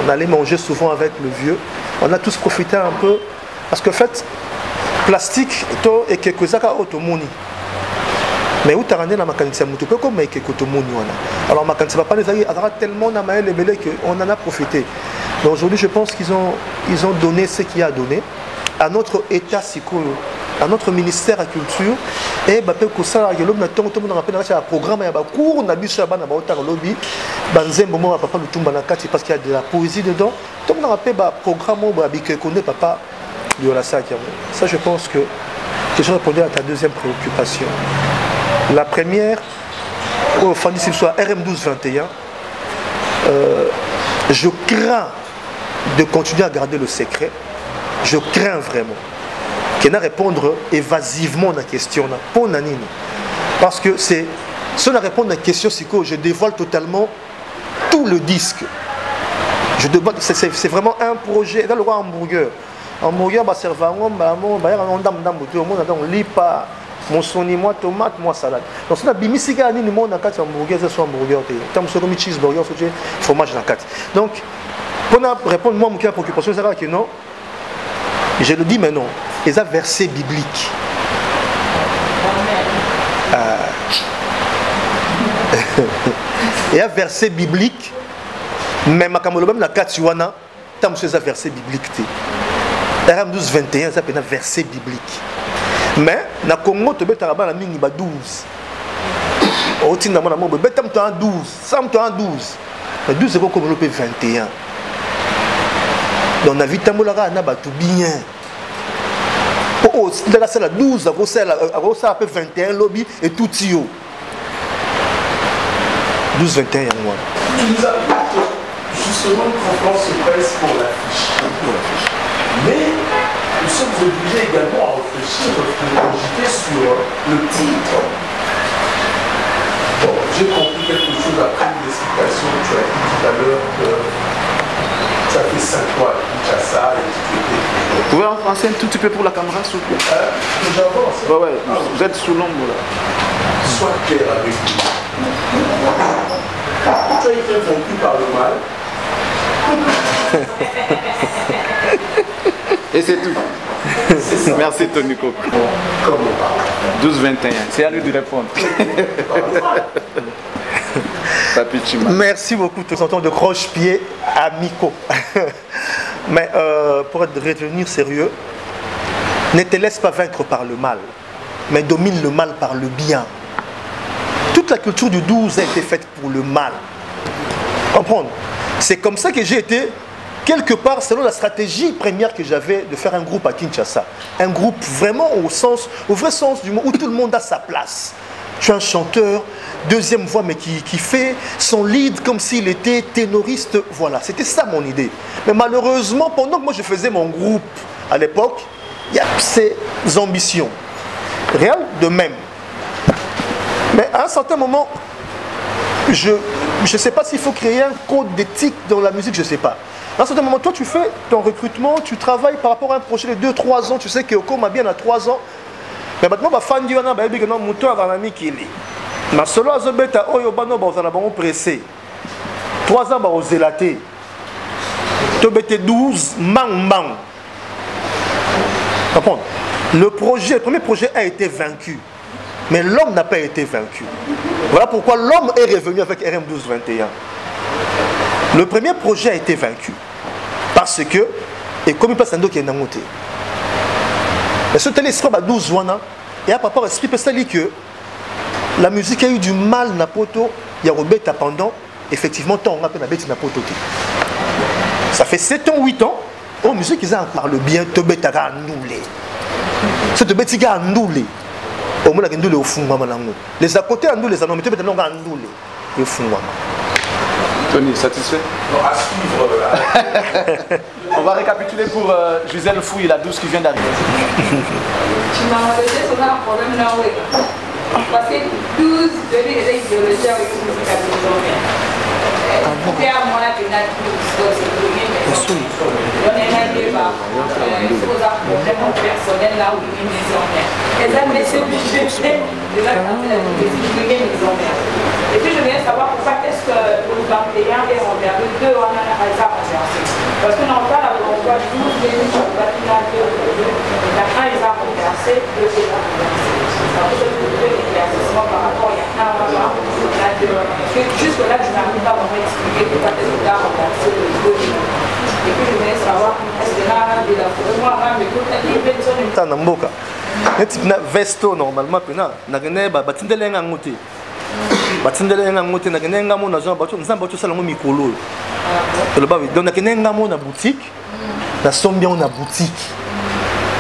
on allait manger souvent avec le vieux. On a tous profité un peu parce que en fait, plastique et quelques accords automoni. Mais où t'as rendu la mécanique à Moutou, comme mais quelques automoni. Alors ma mécanique va pas les aller tellement dans ma les qu'on en a profité. Donc aujourd'hui, je pense qu'ils ont donné ce qu'il y a à donner à notre État à notre ministère de la Culture et ça il y a un programme il y a cours on a vu ça lobby Papa Lutumba parce qu'il y a de la poésie dedans donc on a rappelé programme Papa ça je pense que je répondais à ta deuxième préoccupation. La première au Fanny soit RM1221 je crains de continuer à garder le secret. Je crains vraiment qu'il n'a répondre évasivement à la question. Parce que c'est si on répond à la question, c'est que je dévoile totalement tout le disque. C'est vraiment un projet. Dans le roi hamburger. Hamburger, on lit pas. Mon soni, moi tomate, moi salade. Donc si on a bimisiga, ni monde na kati hamburger, c'est soit hamburger. Tant que c'est cheeseburger, c'est fromage na kati. Donc pour répondre moi à préoccupation, c'est que non. Je le dis maintenant, les versets bibliques. Il y a verset biblique, mais ma même la Katiwana, tant que c'est un verset biblique. RM 12-21, c'est un verset biblique. Mais na Congo, tu peux la mingi 12. Au tin d'amon amour, tu as 12, ça me 12. Mais 12 c'est comme le 21. Donc la vie tamolara na tout bien. Oh, là c'est la 12, ça peut 21 lobby et tout tio. 12-21 moi. Tu nous as dit justement une conférence de presse pour l'affiche. Mais nous sommes obligés également à réfléchir sur le titre. Bon, j'ai compris quelque chose après une explication. Tu as dit tout à l'heure que tu as fait 5 mois à Kinshasa et tu étais. Vous pouvez en français un tout petit peu pour la caméra, s'il vous plaît? J'avance. Ouais, vous êtes sous l'ombre là. Sois clair avec nous. Tu as été vaincu par le mal. Et c'est tout. Merci Tony Coco. 12-21, c'est à lui de répondre. Merci beaucoup, tous en temps de croche-pied amicaux. Mais pour redevenir sérieux, ne te laisse pas vaincre par le mal, mais domine le mal par le bien. Toute la culture du 12 a été faite pour le mal. Comprendre? C'est comme ça que j'ai été, quelque part, selon la stratégie première que j'avais de faire un groupe à Kinshasa. Un groupe vraiment au vrai sens du mot, où tout le monde a sa place. Je suis un chanteur, deuxième voix, mais qui fait son lead comme s'il était ténoriste. Voilà, c'était ça mon idée. Mais malheureusement, pendant que moi je faisais mon groupe à l'époque, il y a ces ambitions. Réal, de même. Mais à un certain moment, je ne sais pas s'il faut créer un code d'éthique dans la musique, je ne sais pas. À un certain moment, toi, tu fais ton recrutement, tu travailles par rapport à un projet de 2-3 ans, tu sais que Oko m'a bien à 3 ans. Mais maintenant, je suis fan de la moto avant la Mikili. Mais solo à Zobeta, Oyo Bano, on a pressé. 3 ans, on a zélaté. Tu as 12, mang. Le premier projet a été vaincu. Mais l'homme n'a pas été vaincu. Voilà pourquoi l'homme est revenu avec RM1221. Le premier projet a été vaincu. Parce que, et comme il passe un dos qui est nangoté. Mais ce télescope à 12 ans, et à rapport à ce qui peut dire que la musique a eu du mal, Napoto, il y a Robert pendant, effectivement, tant on a fait Napoto. Ça fait 7 ans, 8 ans, la musique, ils en parlent bien, Tobet a annulé. Ce Tobet a annulé. Les à côté en nous les annoncés mais non en le fond. Tony, satisfait? Non, à suivre. On va récapituler pour Gisèle Fouille, la douce qui vient d'arriver. Tu m'as laissé sur un problème là où parce que 12 devis des idéologies avec une musique à moi la pena personnel là où il est et puis je viens savoir pourquoi est-ce que le 21 est envers le 2 on a parce que dans le cas là on voit 12 devis sur le bâtiment de la fin ils ont renversé le par rapport il y a un an jusque là je n'arrive pas à m'expliquer pourquoi est-ce que là renversé le 2 et puis je viens savoir est-ce que là de la moi même écoute il y a personne dans mboka netina vesto normalement pena na gene ba batindele ngamuti batindele ngamuti na gene ngamu na zamba bato nzamba bato sala ngo mikolo le ba donc na gene ngamu na boutique na sombia na boutique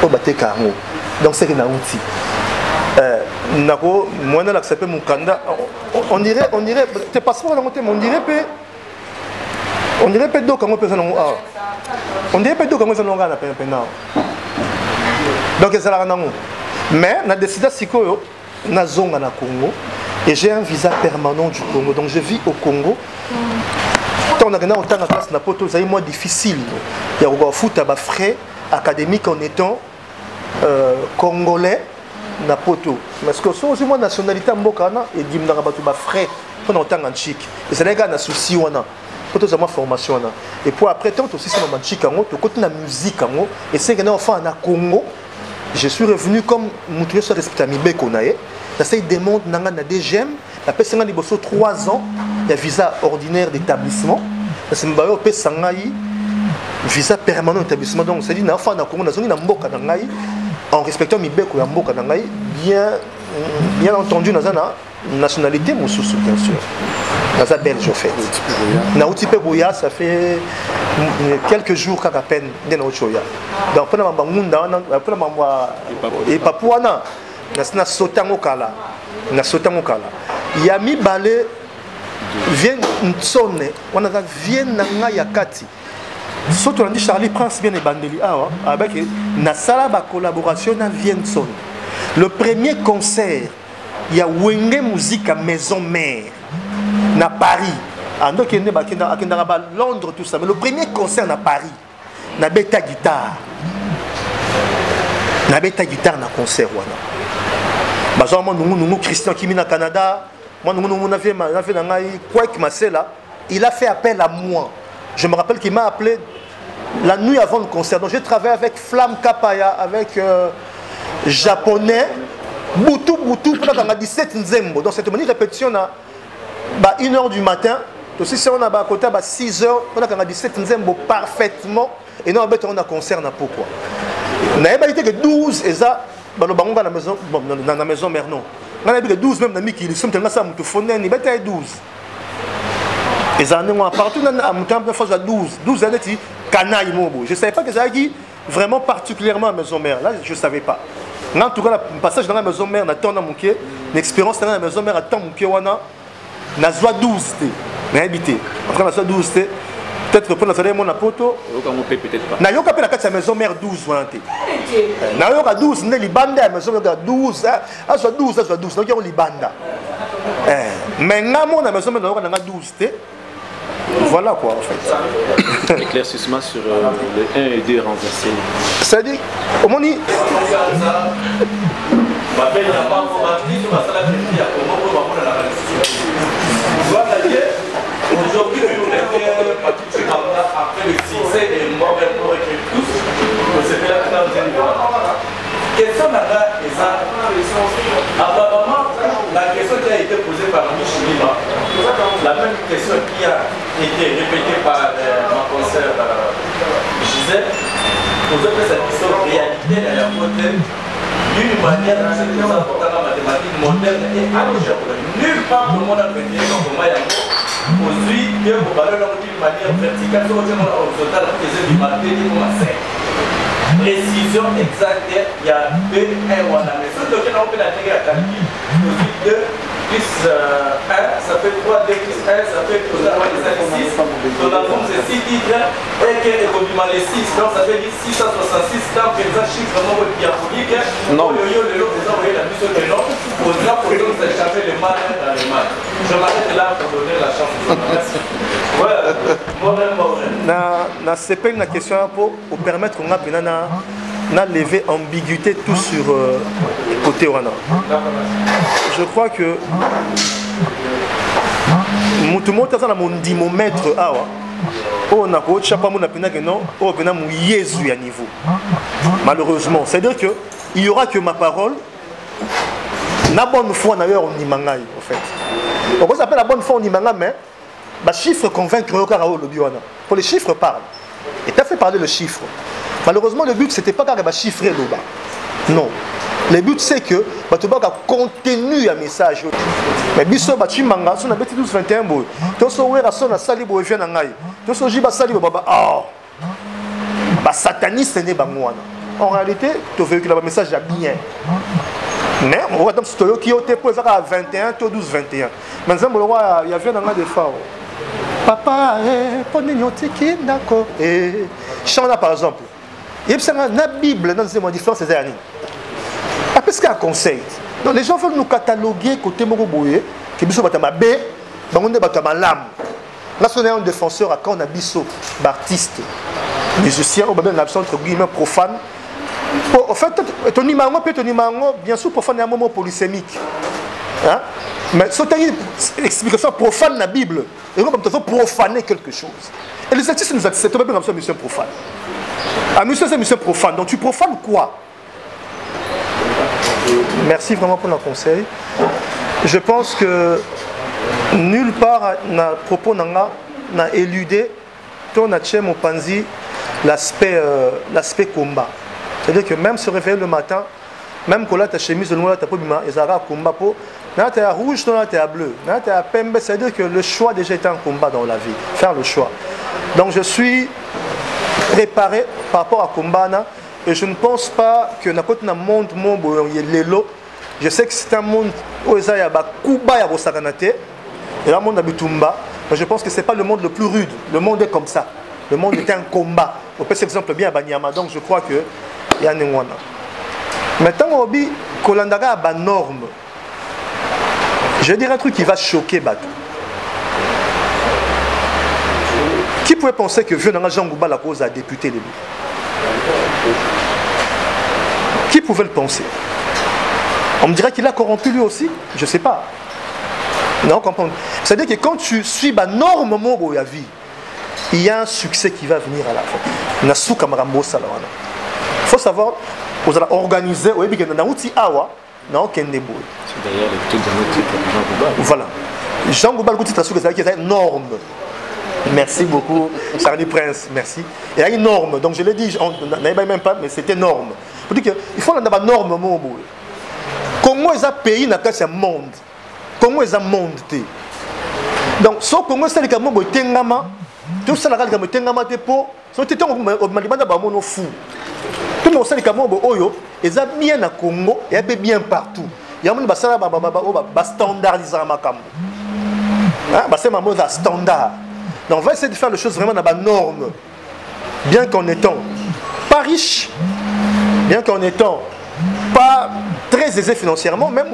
o bateka ngo donc c'est na outil nako mwana l'accepter mon kanda on dirait tes passeports na ngote on dirait pe do kango pesa ngo on dirait pe do kango pesa ngo na pena donc c'est là mais on a décidé sikoyo na zonga na Congo et j'ai un visa permanent du Congo donc je vis au Congo. Tant on a gagné autant de place na poto c'est moins difficile. Il y a au foot à frais académique en étant congolais na poto parce que so moi nationalité mbokana et dimna batu ba frais pendant autant en chic et c'est les gars na souci wana poto za ma formation na et puis après tant aussi c'est na chic ngo to côté na musique ngo et c'est gagné enfin na Congo. Je suis revenu comme Moutouye soit respecté Mibé Konae. Ça demande nanga na DGM. La personne a liboso 3 ans. Il y a visa ordinaire d'établissement. C'est mbayo pe sangai visa permanent d'établissement. Donc c'est dit na fa na Congo na zoni na mboka na ngai en respectant Mibé ko ya mboka na ngai bien entendu na zana nationalité mosusu bien sûr. Naza belge au fait. Na Utipe Goya ça fait quelques jours qu'à peine de notre choya. Donc pendant ma munda pendant ma et papouana na sotango kala yami balé vient nsone on a vient nanga yakati surtout on dit Charlie Prince bien et Bandeli avec na sala ba collaboration na Vienson. Le premier concert il y a Wenge Musique à Maison Mère na Paris. Donc il y a Londres tout ça mais le premier concert à Paris na beta guitare na concert wana bazo nous Christian Kimi na Canada moi nous na fait na ngai Kwek Masela il a fait appel à moi. Je me rappelle qu'il m'a appelé la nuit avant le concert donc j'ai travaillé avec Flamme Kapaya avec japonais Boutou pendant 17 Nzembo donc cette répétition à 1h du matin aussi si on a à côté 6 heures, on a 17 nzembo parfaitement et non on a concert na pourquoi. Na pas été que 12 et ça balobanga na maison bon dans la maison mère non. On a dit que 12 même na miki ils sont tellement ça mutu fonne ni beta 12. Et ça on partout dans à mutu en fois 12 années ti canaille mobo. Je savais pas que ça dit vraiment particulièrement à maison mère là, je savais pas. En tout cas le passage dans la maison mère na tona muké, l'expérience dans la maison mère à temps muké wana na zwa 12 té. Mais habité. Après na zwa 12 té. Peut-être pour notre mon apoto. Peut-être pas. Na yoka pe na kati maison mère 12 wana té. Na yoka 12 né libanda ya maison mère 12. A soit 12, a soit 12. Donc on libanda. Mais ngamo na maison mère na yoka na 12 té. Voilà quoi en fait. Éclaircissement sur le 1 et 2 renversés. C'est-à-dire, au moins aujourd'hui, après le succès des morts pour écrire tous, c'était la question apparemment, la question qui a été posée par Michel, la même question qui a été répétée par ma consoeur Gisèle, nous avons fait cette question réalité d'ailleurs d'une manière la mathématique moderne et algèbre. Nulle part le monde a fait comment aujourd'hui, bien vous parlez d'une manière verticale, horizontale, du mathématique, précision exacte, il y a 2, 1, 1. Mais ce que nous avons fait la calcul, 2 plus 1, ça fait 3, 2 plus 1, ça fait 6. Donc dans le fond, c'est 6 titres, et que les 6, donc ça fait 666, dans présent chiffre nombre diabolique. Non. Le lot, vous envoyez la mission de nom, pour nous échapper le mal dans le mal. Je m'arrête là pour donner la chance. Merci. Voilà. Na CP na question pour permettre qu'on a lever ambiguïté tout sur côté wana. Je crois que tout le monde a mon dimomètre awa. On a coach pas mon apena que non, on a mon Jésus à niveau. Malheureusement, c'est-à-dire que il y aura que ma parole. La bonne foi d'ailleurs on y mangaille en fait. Donc on s'appelle la bonne foi on y mangaille mais bah chiffre convaincre au carao le biona. Pour les chiffres parlent. Et tu as fait parler le chiffre. Malheureusement le but c'était pas carrément chiffrer le bas. Non. Le but c'est que bah tu vas contenu un message. Mais biso bah tu manga son abeti 12 21 boy. To so wera son na sali boy vient ngai. To so jiba sali baba ah. Bah sataniste né bangwana. En réalité, tu veux que le message est bien. Mais on va dans ce qui est pour 21, 12, 21. Maintenant, il y a un des fois. Papa, prenez une tiki, d'accord. Et chant là par exemple. Il y a une Bible dans ces différents ces années. Après ce qu'il y a un conseil. Donc les gens veulent nous cataloguer côté Moroboye, qui est Batama B, on est Batama Lam. Là, on est un défenseur à quand on a Bisso, artiste, musicien, on a bien l'absence entre guillemets profane. En fait, ton numéro, bien sûr, profane est un moment polysémique. Hein? Mais si tu as une explication profane dans la Bible, et on peut profaner quelque chose. Et les artistes nous acceptent, c'est bien comme ça, mission profane. Ah, mission, c'est mission profane. Donc tu profanes quoi? Merci vraiment pour le conseil. Je pense que nulle part, à propos, n'a éludé, ton mon panzi, l'aspect combat. C'est-à-dire que même se réveiller le matin, même quand ta chemise de noir, ta peau, ils ont un combat pour. Là, tu es à rouge, là, tu es à bleu. Là, tu es à pembe. C'est-à-dire que le choix déjà est un combat dans la vie. Faire le choix. Donc, je suis préparé par rapport à combat. Et je ne pense pas que n'importe quel monde, je sais que c'est un monde où il y a Kuba, et un monde Bitumba. Mais je pense que ce n'est pas le monde le plus rude. Le monde est comme ça. Le monde est un combat. On peut cet exemple bien à Banyama. Donc, je crois que. Maintenant, Obi, Kolandara a une norme. Je vais dire un truc qui va choquer Batou. Qui pouvait penser que Vieux Nanga Jean Gouba la cause a député les Qui pouvait le penser? On me dirait qu'il a corrompu lui aussi. Je ne sais pas. Non, comprendre. C'est-à-dire que quand tu suis la norme où il y a vie, il y a un succès qui va venir à la fin. Il faut savoir, vous allez organiser, c'est d'ailleurs le truc de notre type. Voilà. Jean Goubal Kouti Tassou, c'est une norme. Merci beaucoup, Charlie Prince, merci. Il y a une norme, donc je l'ai dit, on n'avait même pas, mais c'était norme. Pour dire qu'il faut avoir une norme. Congo est un pays, c'est un monde. Congo est un monde. Donc, si Congo est un monde, c'est un monde. Tout ça, c'est un monde. C'est un monde. C'est un monde fou. Tout le monde sait que Congo est bien à Congo et bien partout. Il y a un standardisé. C'est un standard. Donc on va essayer de faire les choses vraiment dans la norme. Bien qu'en étant pas riche, bien qu'en étant pas très aisé financièrement, même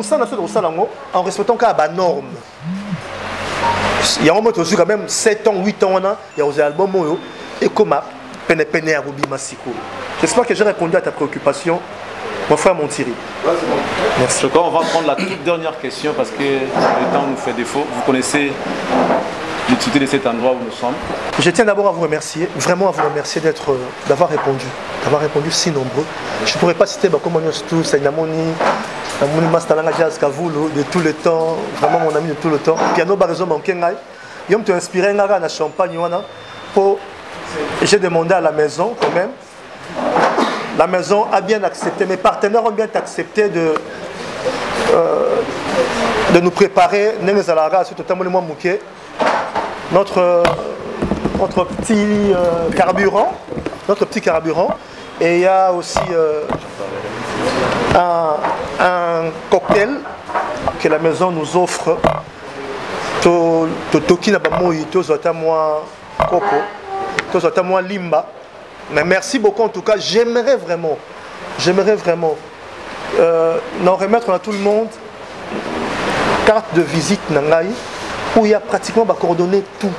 en respectant la norme. Il y a un moment quand même 7 ans, 8 ans, il y a des albums et comme j'espère que j'ai répondu à ta préoccupation. Mon frère Monthierry. Merci. Je crois qu'on va prendre la toute dernière question parce que le temps nous fait défaut. Vous connaissez l'utilité de cet endroit où nous sommes. Je tiens d'abord à vous remercier, vraiment à vous remercier d'avoir répondu si nombreux. Je ne pourrais pas citer comme tout, c'est Namoni, Mastalanga Jazz Kavoulou de tout le temps, vraiment mon ami de tout le temps. Piano Barizo Mankengai. Il m'a inspiré à Champagne. J'ai demandé à la maison quand même. La maison a bien accepté, mes partenaires ont bien accepté de nous préparer notre petit carburant. Et il y a aussi un cocktail que la maison nous offre. Limba. Mais merci beaucoup en tout cas. J'aimerais vraiment n'en remettre à tout le monde carte de visite Nangaï où il y a pratiquement coordonné tout.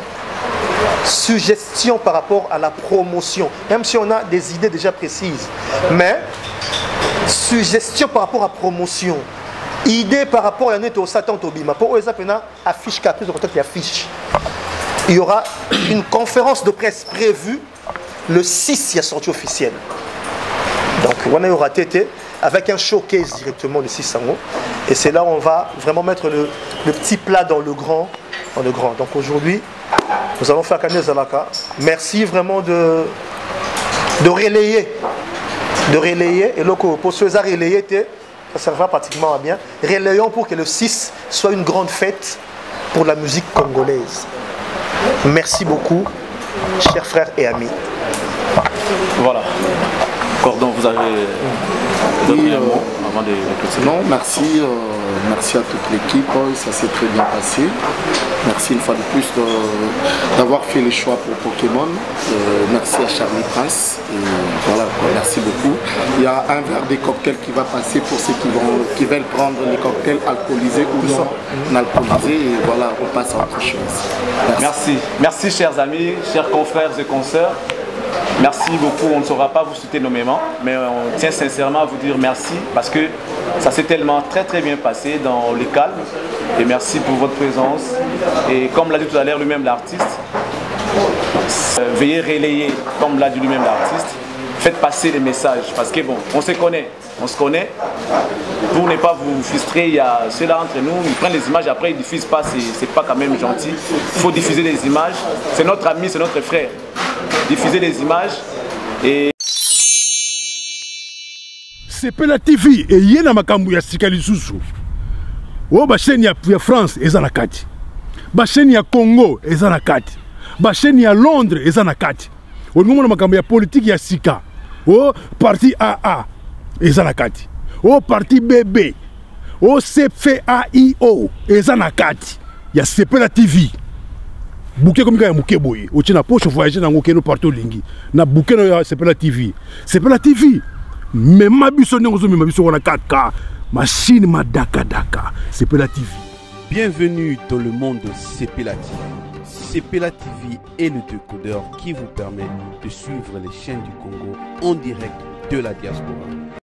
Suggestions par rapport à la promotion, même si on a des idées déjà précises, mais suggestions par rapport à la promotion, idées par rapport à notre Satan Tobima. Pour eux, affiche plus de contact affiche. Il y aura une conférence de presse prévue. Le 6, il y a sortie officielle. Donc, on aura TT avec un showcase directement de 600 euros. Et c'est là où on va vraiment mettre le petit plat dans le grand. Donc aujourd'hui, nous allons faire Kanye Zalaka. Merci vraiment de relayer. Et là, pour ceux qui ont relayé, ça servira pratiquement à bien. Relayons pour que le 6 soit une grande fête pour la musique congolaise. Merci beaucoup, chers frères et amis. Voilà. Cordon, vous avez donné un mot avant de clôturer. Non, merci à toute l'équipe, ça s'est très bien passé. Merci une fois de plus d'avoir fait le choix pour Pokémon. Merci à Charlie Prince. Et voilà, merci beaucoup. Il y a un verre de cocktail qui va passer pour ceux qui veulent prendre les cocktails alcoolisés ou non alcoolisés. Et voilà, on passe à autre chose. Merci. Merci chers amis, chers confrères et consoeurs. Merci beaucoup, on ne saura pas vous citer nommément, mais on tient sincèrement à vous dire merci parce que ça s'est tellement très bien passé dans le calme. Et merci pour votre présence. Et comme l'a dit tout à l'heure lui-même l'artiste, veuillez relayer, comme l'a dit lui-même l'artiste, faites passer les messages parce que bon, on se connaît. Pour ne pas vous frustrer, il y a ceux-là entre nous, ils prennent les images, après ils ne diffusent pas, c'est pas quand même gentil. Il faut diffuser les images, c'est notre ami, c'est notre frère. Diffuser les images et... Sepela TV et yena makambu ya sikali susu. O ba chaîne ya France eza na kati. Ba chaîne ya Congo eza na kati. Ba chaîne ya Londres eza na kati. O ngomona makambu ya politique ya sika. O parti AA eza na kati. O parti BB. O CFAIO eza na kati. Ya Sepela TV. Bouquet comme ya muke boye. O tina poche voyager na ngokeno partout lingi. Na bouquet na Sepela TV. Sepela TV. Mais ma biso n'engozo mais ma biso wana 4K. Machine ma daka. Sepela TV. Bienvenue dans le monde de Sepela TV. Sepela TV est le décodeur qui vous permet de suivre les chaînes du Congo en direct de la diaspora.